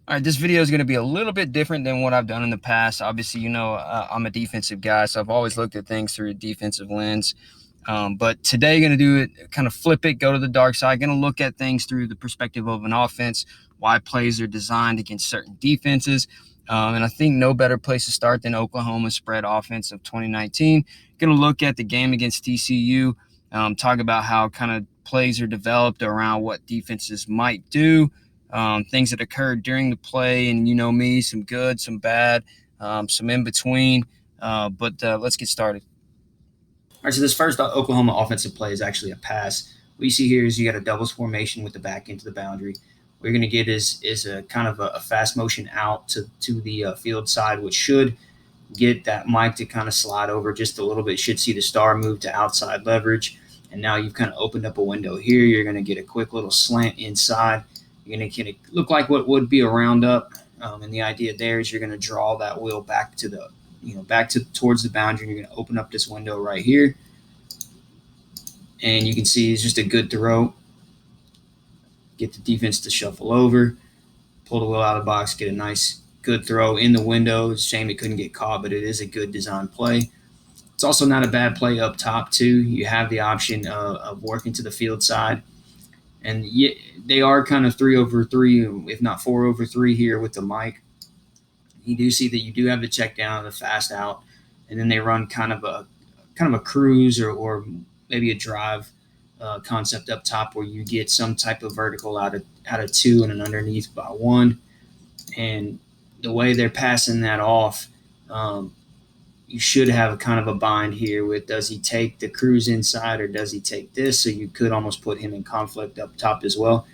All right, this video is going to be a little bit different than what I've done in the past. Obviously, I'm a defensive guy, so I've always looked at things through a defensive lens. But today, going to do it, kind of flip it, go to the dark side. Going to look at things through the perspective of an offense, why plays are designed against certain defenses. And I think no better place to start than Oklahoma's spread offense of 2019. Going to look at the game against TCU, talk about how kind of plays are developed around what defenses might do, things that occurred during the play, and you know me, some good, some bad, some in between. But let's get started. All right, so this first Oklahoma offensive play is actually a pass. What you see here is you got a doubles formation with the back into the boundary. What you're going to get is a kind of a fast motion out to the field side, which should get that Mike to kind of slide over just a little bit. Should see the star move to outside leverage. And now you've kind of opened up a window here. You're going to get a quick little slant inside. You're going to look like what would be a roundup. And the idea there is you're going to draw that wheel back to the, back to towards the boundary. You're going to open up this window right here. And you can see it's just a good throw. Get the defense to shuffle over, pull the wheel out of the box, get a nice, good throw in the window. It's a shame it couldn't get caught, but it is a good design play. It's also not a bad play up top, too. You have the option of working to the field side. And they are kind of 3-over-3, if not 4-over-3 here with the mic. You do see that you do have the check down, the fast out, and then they run kind of a cruise or maybe a drive concept up top where you get some type of vertical out of two and an underneath by one. And the way they're passing that off, you should have kind of a bind here with, does he take the cruise inside or does he take this? So you could almost put him in conflict up top as well.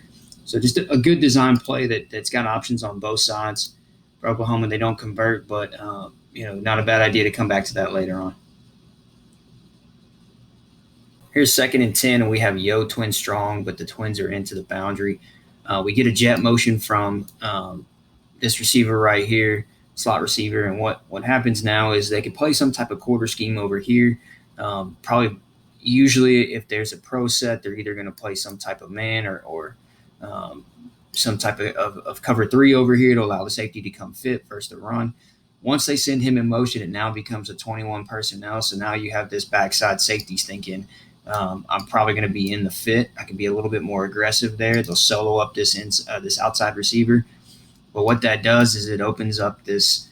So just a good design play that's got options on both sides. For Oklahoma, they don't convert, but not a bad idea to come back to that later on. Here's 2nd and 10, and we have Yo twin strong, but the Twins are into the boundary. We get a jet motion from this receiver right here, slot receiver, and what happens now is they can play some type of quarter scheme over here. Probably, usually, if there's a pro set, they're either going to play some type of man or some type of cover 3 over here to allow the safety to come fit versus the run. Once they send him in motion, it now becomes a 21 personnel. So now you have this backside safeties thinking, I'm probably going to be in the fit. I can be a little bit more aggressive there. They'll solo up this outside receiver. But what that does is it opens up this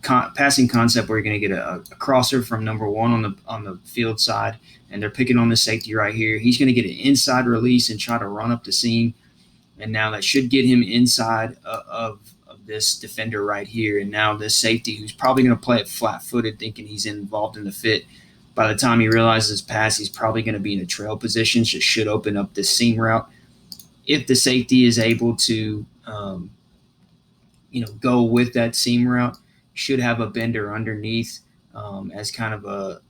passing concept where you're going to get a crosser from number one on the field side, and they're picking on the safety right here. He's going to get an inside release and try to run up the seam, and now that should get him inside of this defender right here. And now this safety, who's probably going to play it flat-footed, thinking he's involved in the fit, by the time he realizes his pass, he's probably going to be in a trail position. So it should open up this seam route. If the safety is able to go with that seam route, should have a bender underneath as kind of a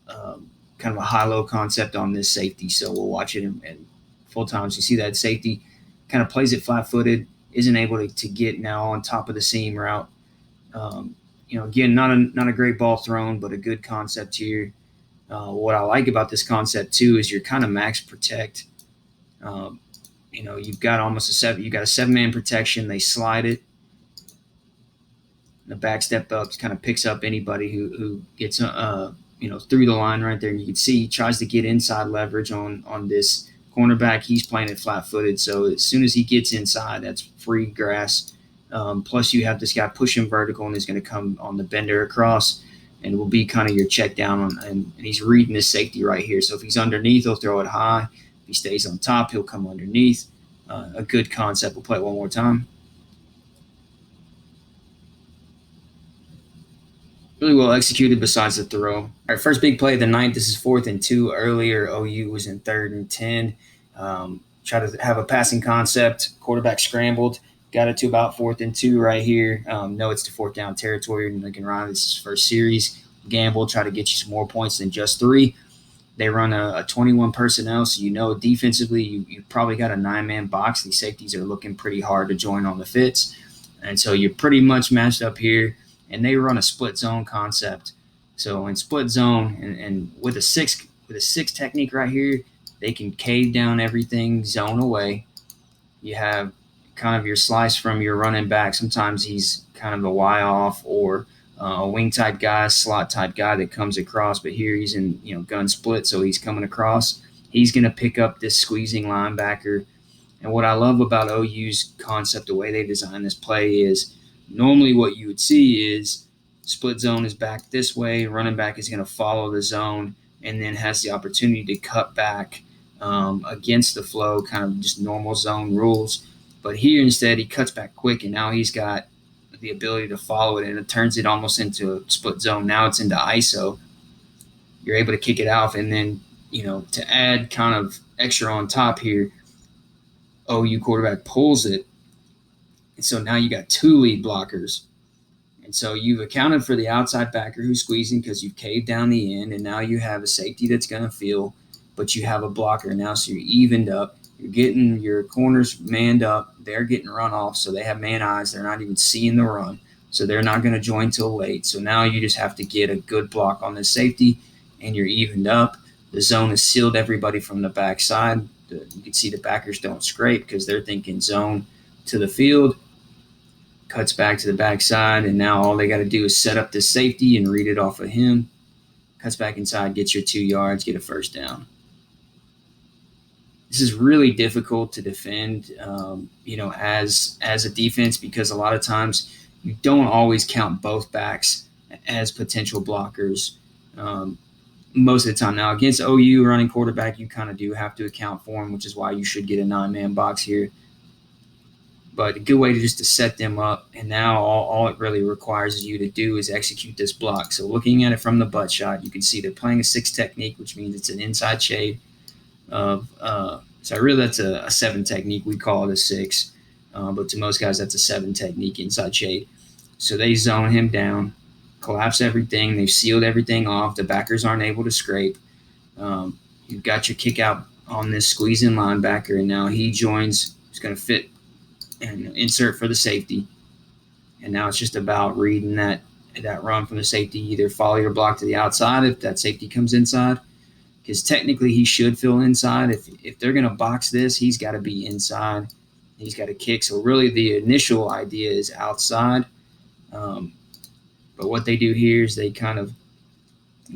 high-low concept on this safety. So we'll watch it in full time. So you see that safety kind of plays it flat-footed, isn't able to get now on top of the seam route. Again, not a great ball thrown, but a good concept here. What I like about this concept too is you're kind of max protect. You've got almost you got a 7-man protection. They slide it. The back step up kind of picks up anybody who gets through the line right there. And you can see he tries to get inside leverage on this cornerback. He's playing it flat-footed. So as soon as he gets inside, that's free grass. Plus you have this guy pushing vertical and he's going to come on the bender across and will be kind of your check down and he's reading this safety right here. So if he's underneath, he'll throw it high. If he stays on top, he'll come underneath. A good concept. We'll play it one more time. Really well executed besides the throw. All right, first big play of the night. This is 4th and 2. Earlier, OU was in 3rd and 10. Try to have a passing concept. Quarterback scrambled. Got it to about 4th and 2 right here. No, it's to 4th down territory. And Lincoln Riley, this is his first series. Gamble, try to get you some more points than just 3. They run a 21 personnel, so defensively you probably got a 9-man box. These safeties are looking pretty hard to join on the fits. And so you're pretty much matched up here. And they run a split zone concept. So in split zone and with a six technique right here, they can cave down everything, zone away. You have kind of your slice from your running back. Sometimes he's kind of a Y off or a wing type guy, slot type guy that comes across. But here he's in gun split, so he's coming across. He's going to pick up this squeezing linebacker. And what I love about OU's concept, the way they design this play, is normally what you would see is split zone is back this way, running back is going to follow the zone, and then has the opportunity to cut back against the flow, kind of just normal zone rules. But here instead, he cuts back quick, and now he's got the ability to follow it, and it turns it almost into a split zone. Now it's into ISO. You're able to kick it off, and then to add kind of extra on top here, OU quarterback pulls it, and so now you got 2 lead blockers. And so you've accounted for the outside backer who's squeezing because you've caved down the end, and now you have a safety that's going to feel, but you have a blocker now, so you're evened up. You're getting your corners manned up. They're getting run off, so they have man eyes. They're not even seeing the run, so they're not going to join till late. So now you just have to get a good block on the safety, and you're evened up. The zone has sealed everybody from the backside. You can see the backers don't scrape because they're thinking zone to the field. Cuts back to the backside, and now all they got to do is set up this safety and read it off of him. Cuts back inside, gets your 2 yards, get a first down. This is really difficult to defend, as a defense, because a lot of times you don't always count both backs as potential blockers. Most of the time. Now, against OU running quarterback, you kind of do have to account for them, which is why you should get a 9-man box here. But a good way to set them up, and now all it really requires you to do is execute this block. So looking at it from the butt shot, you can see they're playing a 6 technique, which means it's an inside shade of so really that's a 7 technique. We call it a 6, but to most guys that's a 7 technique inside shade. So they zone him down, collapse everything. They've sealed everything off. The backers aren't able to scrape. You've got your kick out on this squeezing linebacker, and now he joins. He's going to fit and insert for the safety. And now it's just about reading that run from the safety. Either follow your block to the outside if that safety comes inside, because technically he should fill inside. If they're going to box this, he's got to be inside. He's got to kick. So really the initial idea is outside. But what they do here is they kind of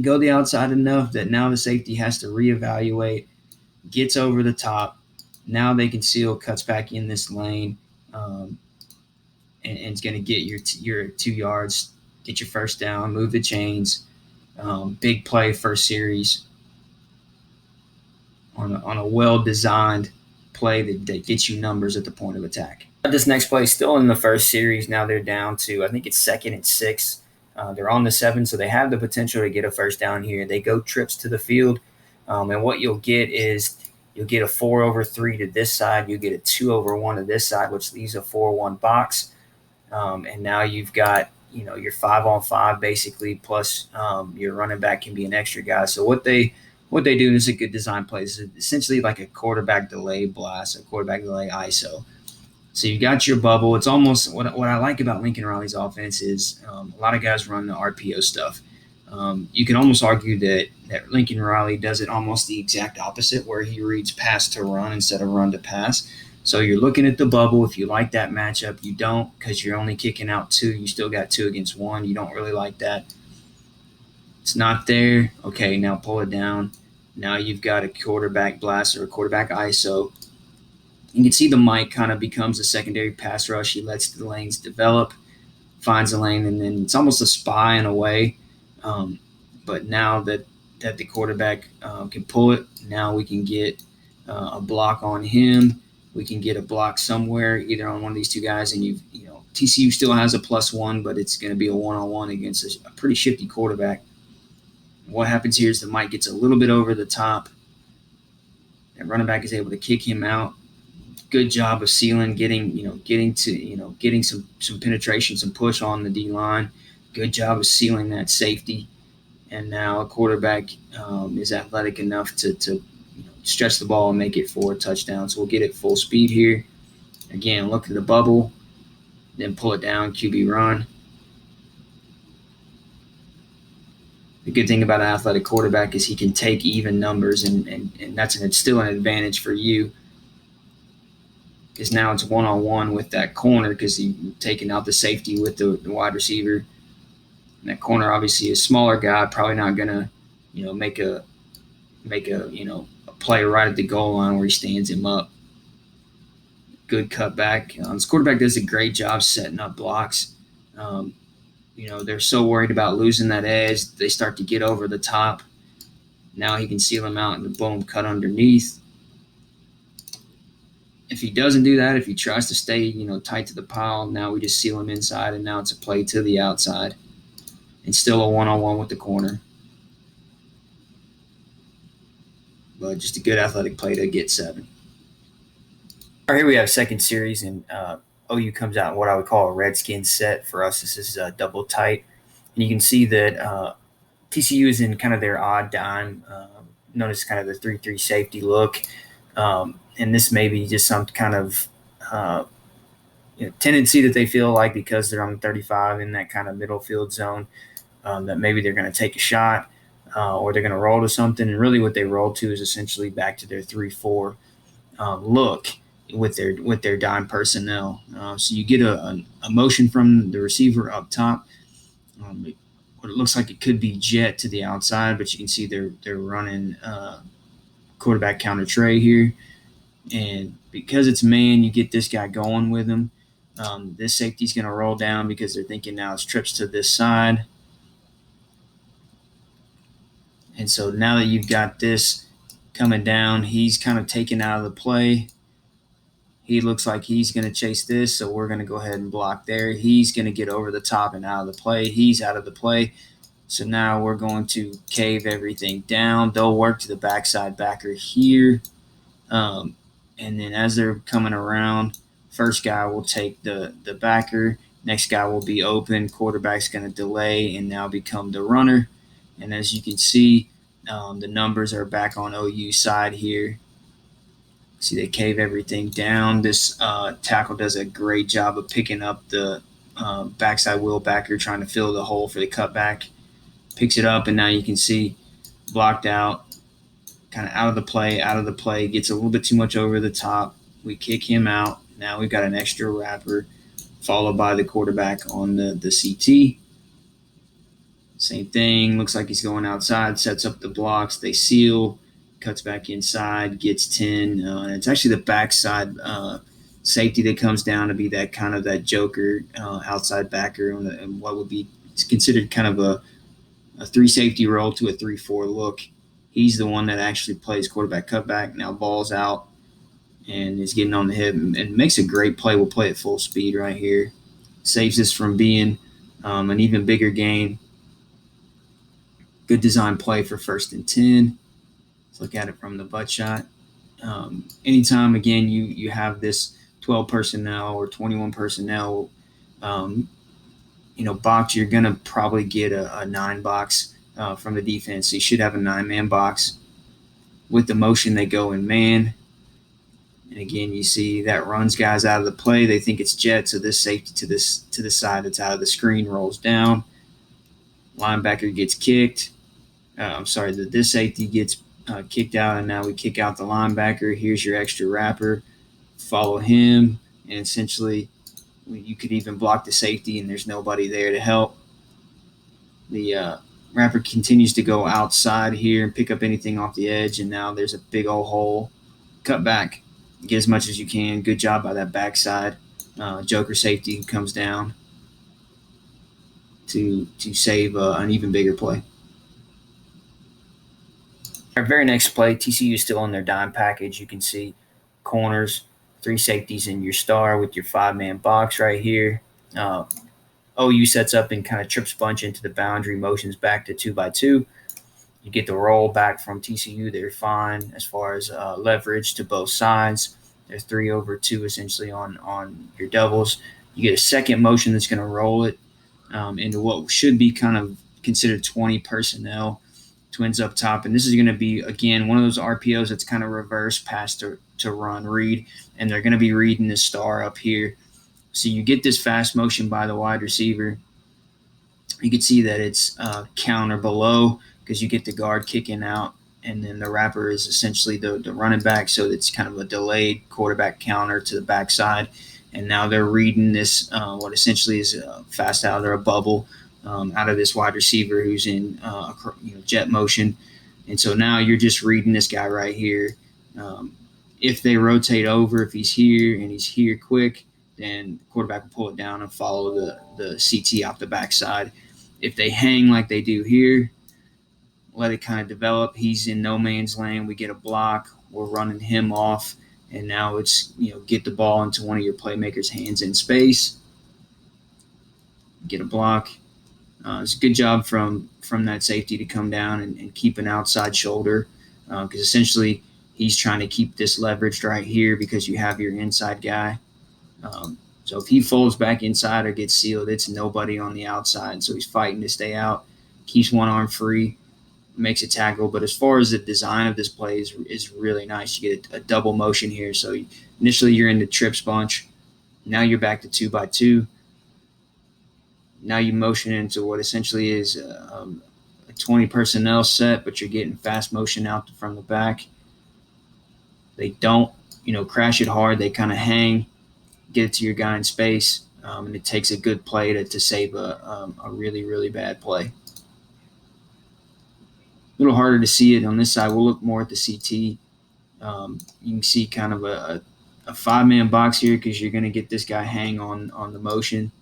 go the outside enough that now the safety has to reevaluate, gets over the top. Now they can seal, cuts back in this lane, and it's going to get your 2 yards, get your first down, move the chains. Big play first series on a well-designed play that gets you numbers at the point of attack. This next play is still in the first series. Now they're down to, I think it's 2nd and 6. They're on the 7, so they have the potential to get a first down here. They go trips to the field, and what you'll get is you'll get a 4/3 to this side. You get a 2/1 to this side, which leaves a 4-1 box. And now you've got your 5-on-5 basically, plus your running back can be an extra guy. So what they do is a good design play. It's essentially like a quarterback delay blast, a quarterback delay ISO. So you got your bubble. It's almost what I like about Lincoln Riley's offense is a lot of guys run the RPO stuff. You can almost argue that Lincoln Riley does it almost the exact opposite, where he reads pass to run instead of run to pass. So you're looking at the bubble. If you like that matchup, you don't, because you're only kicking out 2. You still got 2 against 1. You don't really like that. It's not there. Okay, now pull it down. Now you've got a quarterback blast or a quarterback ISO. You can see the Mike kind of becomes a secondary pass rush. He lets the lanes develop, finds a lane, and then it's almost a spy in a way. But now that the quarterback can pull it, now we can get a block on him. We can get a block somewhere, either on one of these 2 guys, and TCU still has a +1, but it's going to be a 1-on-1 against a pretty shifty quarterback. What happens here is the Mike gets a little bit over the top. That running back is able to kick him out. Good job of sealing, getting some penetration, some push on the D line. Good job of sealing that safety. And now a quarterback is athletic enough to stretch the ball and make it for a touchdown. So we'll get it full speed here. Again, look at the bubble, then pull it down, QB run. The good thing about an athletic quarterback is he can take even numbers, and it's still an advantage for you. because now it's one-on-one with that corner because he's taking out the safety with the wide receiver. And that corner obviously is a smaller guy, probably not gonna, make a a play right at the goal line where he stands him up. Good cutback. This quarterback does a great job setting up blocks. They're so worried about losing that edge, they start to get over the top. Now he can seal him out and boom, cut underneath. If he doesn't do that, if he tries to stay, tight to the pile, now we just seal him inside, and now it's a play to the outside. And still a one-on-one with the corner. But just a good athletic play to get 7. All right, here we have second series, and OU comes out in what I would call a Redskins set. For us, this is double tight. And you can see that TCU is in kind of their odd dime. Notice kind of the 3-3 safety look. And this may be just some kind of tendency that they feel like because they're on the 35 in that kind of middle field zone, that maybe they're going to take a shot or they're going to roll to something. And really what they roll to is essentially back to their 3-4 look with their dime personnel. So you get a motion from the receiver up top. What it looks like it could be jet to the outside, but you can see they're running quarterback counter tray here. And because it's man, you get this guy going with him. This safety's going to roll down because they're thinking now it's trips to this side. And so now that you've got this coming down, he's kind of taken out of the play. He looks like he's going to chase this, so we're going to go ahead and block there. He's going to get over the top and out of the play. He's out of the play. So now we're going to cave everything down. They'll work to the backside backer here. And then as they're coming around, first guy will take the backer. Next guy will be open. Quarterback's going to delay and now become the runner. And as you can see, the numbers are back on OU side here. See, they cave everything down. This tackle does a great job of picking up the backside wheel backer, trying to fill the hole for the cutback. Picks it up, and now you can see blocked out, kind of out of the play, gets a little bit too much over the top. We kick him out. Now we've got an extra wrapper followed by the quarterback on the CT. Same thing. Looks like he's going outside, sets up the blocks. They seal, cuts back inside, gets 10. And it's actually the backside safety that comes down to be that kind of that joker outside backer and what would be considered kind of a 3 safety roll to a 3-4 look. He's the one that actually plays quarterback cutback. Now ball's out and is getting on the hip and makes a great play. We'll play at full speed right here. Saves us from being an even bigger gain. Good design play for 1st and 10. Let's look at it from the butt shot. Anytime, again, you have this 12 personnel or 21 personnel, box, you're going to probably get a 9 box from the defense. So you should have a 9-man box. With the motion, they go in man. And again, you see that runs guys out of the play. They think it's jet, so this safety to the side that's out of the screen rolls down. Linebacker gets kicked. This safety gets kicked out, and now we kick out the linebacker. Here's your extra wrapper. Follow him, and essentially you could even block the safety, and there's nobody there to help. The wrapper continues to go outside here and pick up anything off the edge, and now there's a big old hole. Cut back. Get as much as you can. Good job by that backside. Joker safety comes down to save an even bigger play. Our very next play, TCU is still on their dime package. You can see corners, 3 safeties in your star with your 5-man box right here. OU sets up and kind of trips bunch into the boundary, motions back to 2x2. You get the roll back from TCU. They're fine as far as leverage to both sides. They're 3/2 essentially on your doubles. You get a second motion that's going to roll it into what should be kind of considered 20 personnel. Twins up top. And this is going to be, again, one of those RPOs that's kind of reverse pass to run read. And they're going to be reading the star up here. So you get this fast motion by the wide receiver. You can see that it's counter below because you get the guard kicking out and then the wrapper is essentially the running back. So it's kind of a delayed quarterback counter to the backside. And now they're reading this, what essentially is a fast out or a bubble out of this wide receiver who's in jet motion. And so now you're just reading this guy right here. If they rotate over, if he's here and he's here quick, then the quarterback will pull it down and follow the CT off the backside. If they hang like they do here, let it kind of develop. He's in no man's land. We get a block. We're running him off. And now it's, get the ball into one of your playmakers' hands in space. Get a block. It's a good job from that safety to come down and keep an outside shoulder because essentially he's trying to keep this leveraged right here because you have your inside guy. So if he folds back inside or gets sealed, it's nobody on the outside. So he's fighting to stay out, keeps one arm free, makes a tackle. But as far as the design of this play is really nice. You get a double motion here. So initially you're in the trips bunch. Now you're back to 2x2. Now you motion into what essentially is a 20 personnel set, but you're getting fast motion out from the back. They don't, crash it hard. They kind of hang, get it to your guy in space, and it takes a good play to save a really, really bad play. A little harder to see it on this side. We'll look more at the CT. You can see kind of a 5-man box here because you're going to get this guy hang on the motion.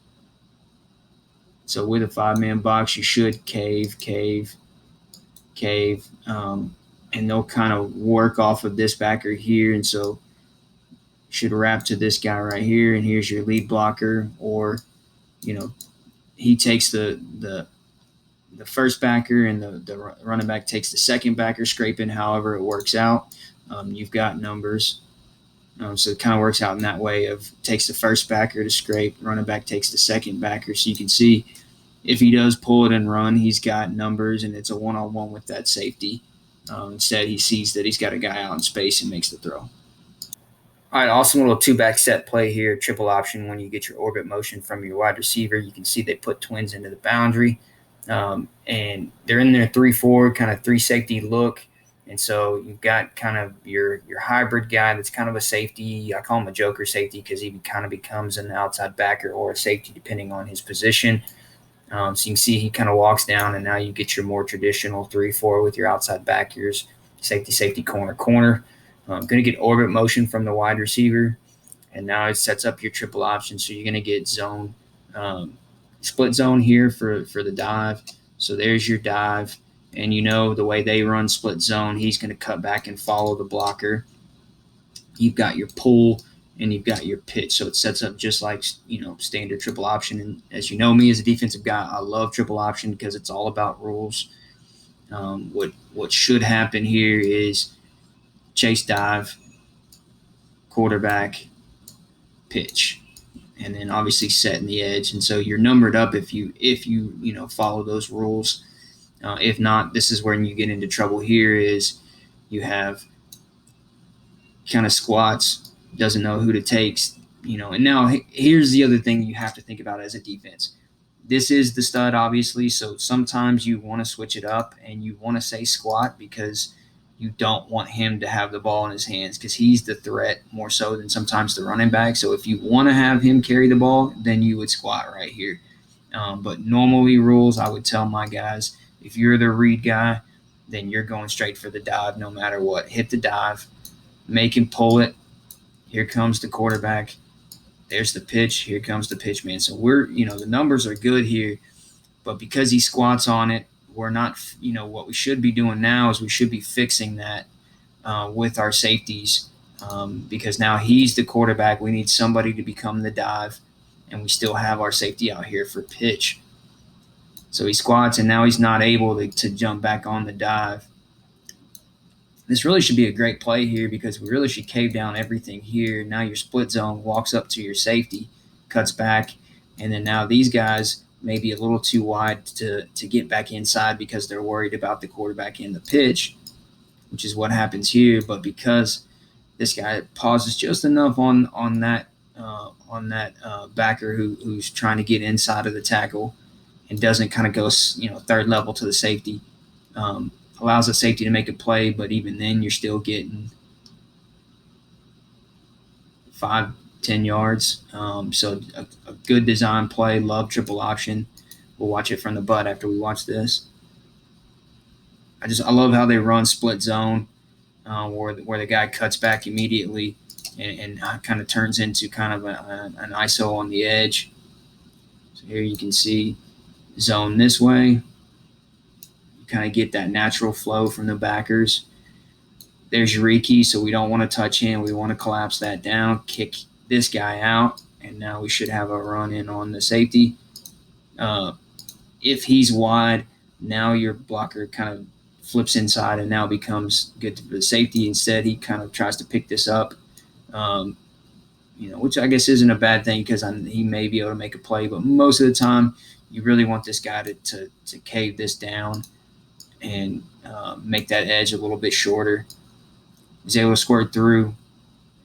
So with a 5-man box, you should cave, and they'll kind of work off of this backer here. And so should wrap to this guy right here, and here's your lead blocker. Or, he takes the first backer, and the running back takes the second backer, scraping however it works out. You've got numbers. So it kind of works out in that way of takes the first backer to scrape, running back takes the second backer. So you can see if he does pull it and run, he's got numbers, and it's a one-on-one with that safety. Instead, he sees that he's got a guy out in space and makes the throw. All right, awesome little two-back set play here, triple option. When you get your orbit motion from your wide receiver, you can see they put twins into the boundary. And they're in their 3-4, kind of 3-safety look. And so you've got kind of your hybrid guy that's kind of a safety. I call him a joker safety because he kind of becomes an outside backer or a safety depending on his position. So you can see he kind of walks down, and now you get your more traditional 3-4 with your outside backers, safety, corner. Going to get orbit motion from the wide receiver, and now it sets up your triple option. So you're going to get zone, split zone here for the dive. So there's your dive. And the way they run split zone, he's going to cut back and follow the blocker. You've got your pull and you've got your pitch. So it sets up just like, standard triple option. And as you know me as a defensive guy, I love triple option because it's all about rules. What should happen here is chase dive, quarterback, pitch, and then obviously setting the edge. And so you're numbered up if you follow those rules. If not, this is when you get into trouble here is you have kind of squats, doesn't know who to take, and now here's the other thing you have to think about as a defense. This is the stud, obviously, so sometimes you want to switch it up and you want to say squat because you don't want him to have the ball in his hands because he's the threat more so than sometimes the running back. So if you want to have him carry the ball, then you would squat right here. But normally rules, I would tell my guys, if you're the read guy, then you're going straight for the dive no matter what. Hit the dive, make him pull it. Here comes the quarterback. There's the pitch. Here comes the pitch man. So the numbers are good here, but because he squats on it, we're not, what we should be doing now is we should be fixing that with our safeties because now he's the quarterback. We need somebody to become the dive, and we still have our safety out here for pitch. So he squats, and now he's not able to jump back on the dive. This really should be a great play here because we really should cave down everything here. Now your split zone walks up to your safety, cuts back, and then now these guys may be a little too wide to get back inside because they're worried about the quarterback in the pitch, which is what happens here. But because this guy pauses just enough on that backer who's trying to get inside of the tackle and doesn't kind of go third level to the safety, allows the safety to make a play, but even then you're still getting 5-10 yards. So a good design play. Love triple option. We'll watch it from the butt after we watch this. I love how they run split zone, where the guy cuts back immediately and kind of turns into kind of an ISO on the edge. So here you can see zone this way. You kind of get that natural flow from the backers. There's Eureki, so we don't want to touch him. We want to collapse that down, kick this guy out, and now we should have a run in on the safety. If he's wide, now your blocker kind of flips inside and now becomes good for the safety. Instead, he kind of tries to pick this up, which I guess isn't a bad thing because he may be able to make a play. But most of the time, you really want this guy to cave this down and make that edge a little bit shorter. He's able to squirt through,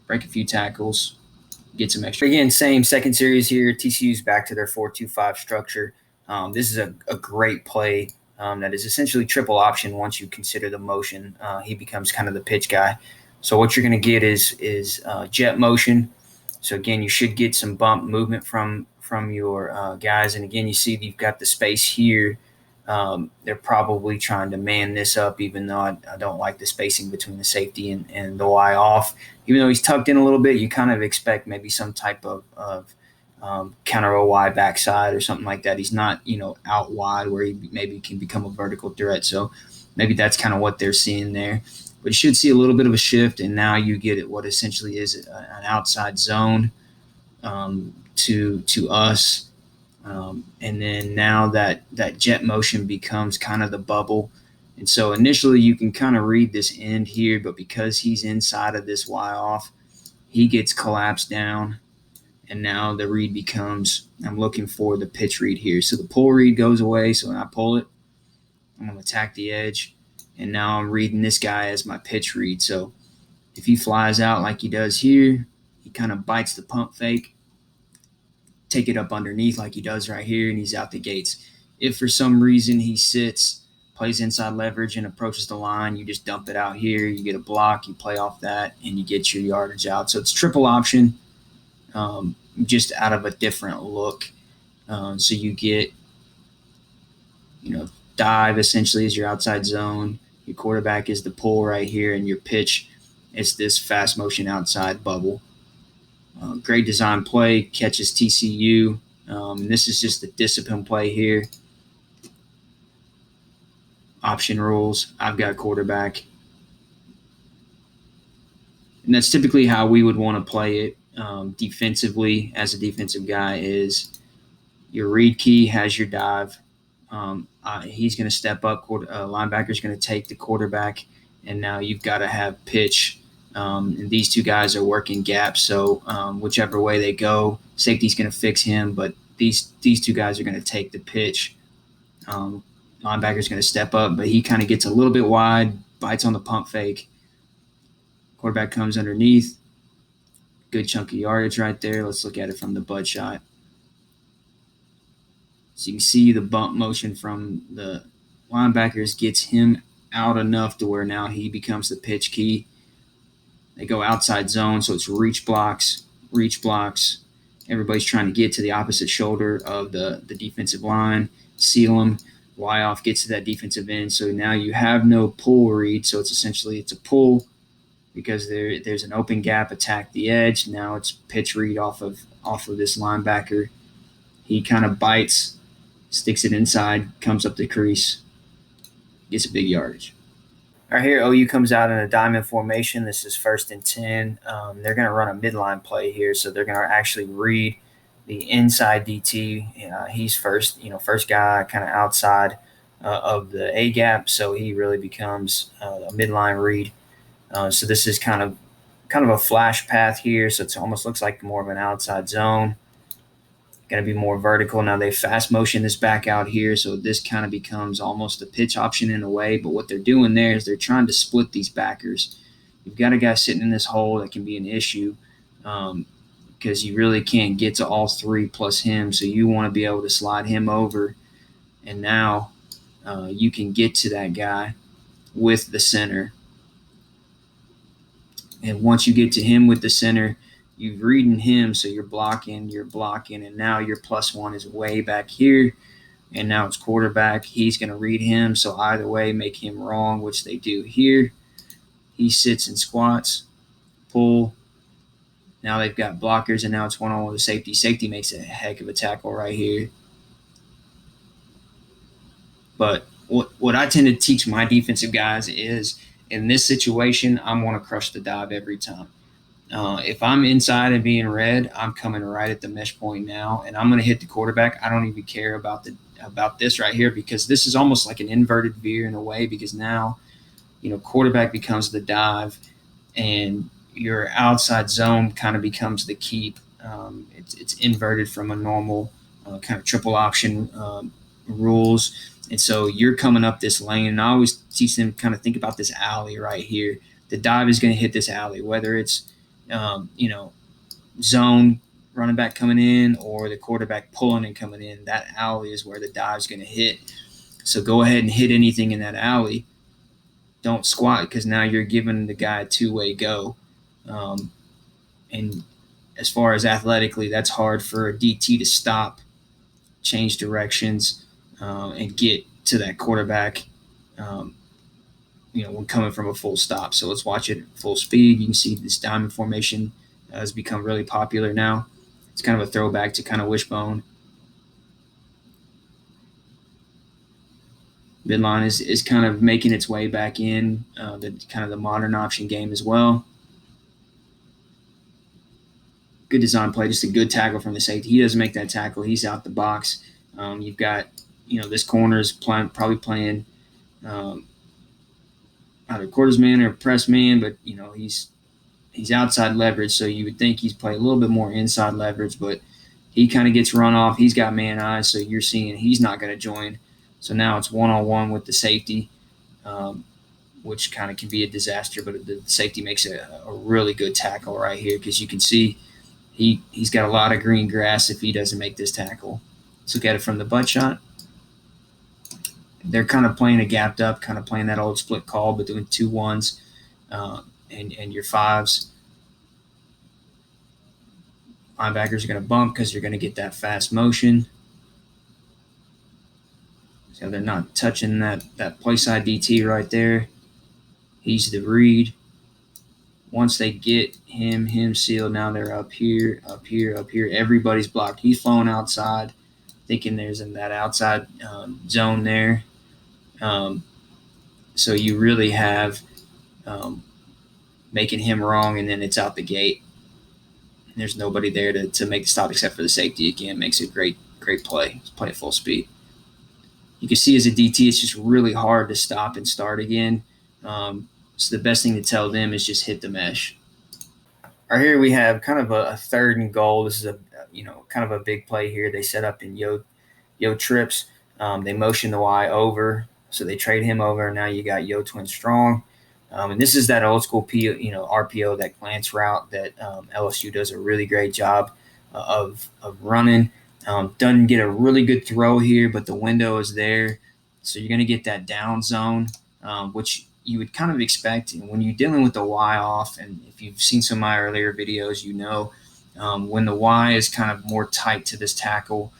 break a few tackles, get some extra. Again, same second series here. TCU's back to their 4-2-5 structure. This is a great play that is essentially triple option once you consider the motion. He becomes kind of the pitch guy. So what you're going to get is jet motion. So again, you should get some bump movement from your guys. And again, you see you've got the space here. They're probably trying to man this up, even though I don't like the spacing between the safety and the Y off. Even though he's tucked in a little bit, you kind of expect maybe some type of counter OY backside or something like that. He's not, out wide where he maybe can become a vertical threat. So maybe that's kind of what they're seeing there. But you should see a little bit of a shift, and now you get what essentially is an outside zone to us. And then now that jet motion becomes kind of the bubble. And so initially you can kind of read this end here, but because he's inside of this Y off, he gets collapsed down. And now the read becomes, I'm looking for the pitch read here. So the pull read goes away. So when I pull it, I'm going to attack the edge. And now I'm reading this guy as my pitch read. So if he flies out like he does here, he kind of bites the pump fake, take it up underneath like he does right here, and he's out the gates. If for some reason he sits, plays inside leverage, and approaches the line, you just dump it out here. You get a block, you play off that, and you get your yardage out. So it's triple option, just out of a different look. So you get, dive essentially is your outside zone. Your quarterback is the pull right here, and your pitch is this fast motion outside bubble. Great design play, catches TCU. This is just the discipline play here. Option rules. I've got quarterback. And that's typically how we would want to play it defensively as a defensive guy is your read key has your dive. He's going to step up. Linebacker's going to take the quarterback, and now you've got to have pitch. And these two guys are working gaps, so whichever way they go, safety's going to fix him, but these two guys are going to take the pitch. Linebacker's going to step up, but he kind of gets a little bit wide, bites on the pump fake. Quarterback comes underneath. Good chunk of yardage right there. Let's look at it from the butt shot. So you can see the bump motion from the linebackers gets him out enough to where now he becomes the pitch key. They go outside zone, so it's reach blocks. Everybody's trying to get to the opposite shoulder of the defensive line, seal them. Y off gets to that defensive end, so now you have no pull read, so it's a pull because there's an open gap, attack the edge. Now it's pitch read off of this linebacker. He kind of bites, sticks it inside, comes up the crease, gets a big yardage. All right, here OU comes out in a diamond formation. This is 1st and 10. They're going to run a midline play here, so they're going to actually read the inside DT. He's first guy kind of outside of the A gap, so he really becomes a midline read. So this is kind of a flash path here, so it almost looks like more of an outside zone. Going to be more vertical. Now they fast motion this back out here, so this kind of becomes almost a pitch option in a way, but what they're doing there is they're trying to split these backers. You've got a guy sitting in this hole that can be an issue because you really can't get to all three plus him, so you want to be able to slide him over, and now you can get to that guy with the center. And once you get to him with the center, you've reading him, so you're blocking, and now your +1 is way back here, and now it's quarterback. He's going to read him, so either way, make him wrong, which they do here. He sits and squats, pull. Now they've got blockers, and now it's one-on-one with the safety. Safety makes a heck of a tackle right here. But what I tend to teach my defensive guys is, in this situation, I'm going to crush the dive every time. If I'm inside and being read, I'm coming right at the mesh point now, and I'm going to hit the quarterback. I don't even care about this right here, because this is almost like an inverted veer in a way, because now, quarterback becomes the dive, and your outside zone kind of becomes the keep. It's inverted from a normal kind of triple option rules. And so you're coming up this lane, and I always teach them kind of think about this alley right here. The dive is going to hit this alley, whether it's zone running back coming in or the quarterback pulling and coming in. That alley is where the dive is going to hit. So go ahead and hit anything in that alley. Don't squat, because now you're giving the guy a two-way go. And as far as athletically, that's hard for a DT to stop, change directions, and get to that quarterback, when coming from a full stop. So let's watch it at full speed. You can see this diamond formation has become really popular now. It's kind of a throwback to kind of wishbone. Midline is kind of making its way back in the modern option game as well. Good design play, just a good tackle from the safety. He doesn't make that tackle. He's out the box. You've got, this corner is probably playing either quarters man or press man, but, he's outside leverage, so you would think he's playing a little bit more inside leverage, but he kind of gets run off. He's got man eyes, so you're seeing he's not going to join. So now it's one-on-one with the safety, which kind of can be a disaster, but the safety makes a really good tackle right here, because you can see he's got a lot of green grass if he doesn't make this tackle. Let's look at it from the butt shot. They're kind of playing a gapped up, kind of playing that old split call, but doing 2-1s and your 5s. Linebackers are going to bump because you're going to get that fast motion. So they're not touching that play side DT right there. He's the read. Once they get him sealed, now they're up here. Everybody's blocked. He's flowing outside, thinking there's in that outside zone there. So you really have making him wrong, and then it's out the gate. And there's nobody there to make the stop except for the safety. Again, makes a great play. It's play at full speed. You can see as a DT, it's just really hard to stop and start again. So the best thing to tell them is just hit the mesh. Right here we have kind of a 3rd and goal. This is kind of a big play here. They set up in yo trips. They motion the Y over, so they trade him over, and now you got yo twin strong. And this is that old school RPO, that glance route that LSU does a really great job of running. Doesn't get a really good throw here, but the window is there, so you're going to get that down zone, which you would kind of expect. And when you're dealing with the Y off, and if you've seen some of my earlier videos, when the Y is kind of more tight to this tackle,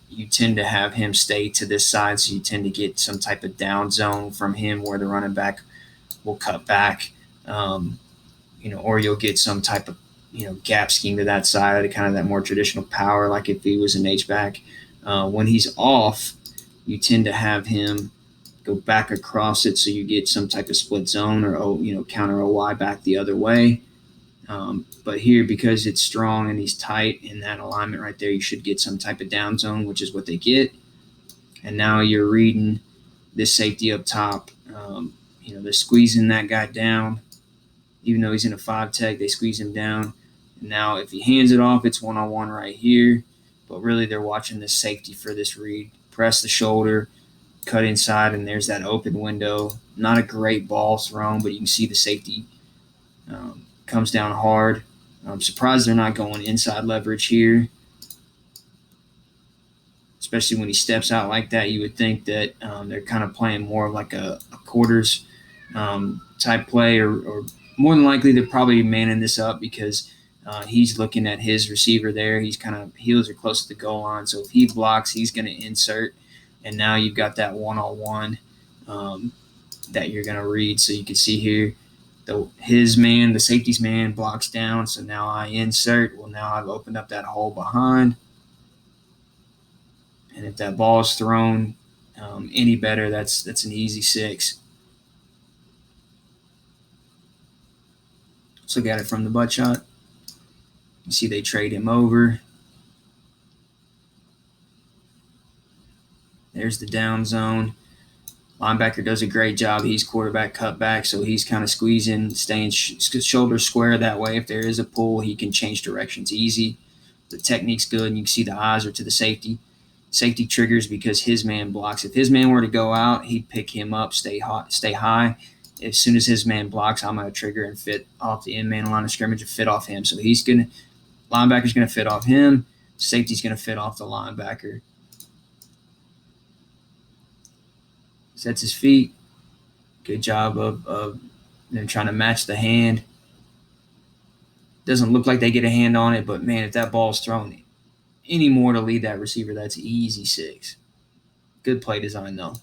you tend to have him stay to this side, so you tend to get some type of down zone from him where the running back will cut back, or you'll get some type of gap scheme to that side, kind of that more traditional power, like if he was an H-back. When he's off, you tend to have him go back across it, so you get some type of split zone or counter OY back the other way. But here, because it's strong and he's tight in that alignment right there, you should get some type of down zone, which is what they get. And now you're reading this safety up top. They're squeezing that guy down. Even though he's in a 5 tech, they squeeze him down. And now if he hands it off, it's one-on-one right here. But really they're watching this safety for this read. Press the shoulder, cut inside, and there's that open window. Not a great ball thrown, but you can see the safety comes down hard. I'm surprised they're not going inside leverage here, especially when he steps out like that. You would think that they're kind of playing more like a quarters type play, or more than likely they're probably manning this up because he's looking at his receiver there. He's kind of heels are close to the goal line, so if he blocks, he's going to insert, and now you've got that one-on-one that you're going to read. So you can see here, the safety's man blocks down, so now I insert. Well, now I've opened up that hole behind, and if that ball is thrown any better, that's an easy 6. Let's look at it from the butt shot. You see they trade him over. There's the down zone. Linebacker does a great job. He's quarterback cut back, so he's kind of squeezing, staying shoulders square. That way, if there is a pull, he can change directions easy. The technique's good, and you can see the eyes are to the safety. Safety triggers because his man blocks. If his man were to go out, he'd pick him up, stay high. As soon as his man blocks, I'm going to trigger and fit off the end man line of scrimmage and fit off him. So linebacker's going to fit off him. Safety's going to fit off the linebacker. Sets his feet. Good job of trying to match the hand. Doesn't look like they get a hand on it, but man, if that ball's thrown any more to lead that receiver, that's easy 6. Good play design, though.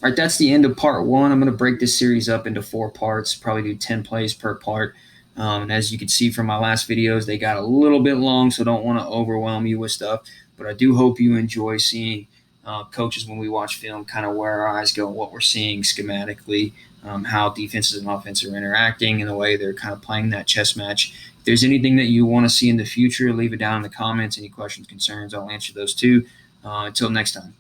All right, that's the end of part 1. I'm going to break this series up into 4 parts, probably do 10 plays per part. And as you can see from my last videos, they got a little bit long, so don't want to overwhelm you with stuff. But I do hope you enjoy seeing coaches when we watch film, kind of where our eyes go, what we're seeing schematically, how defenses and offenses are interacting, and the way they're kind of playing that chess match. If there's anything that you want to see in the future, leave it down in the comments. Any questions, concerns, I'll answer those too. Until next time.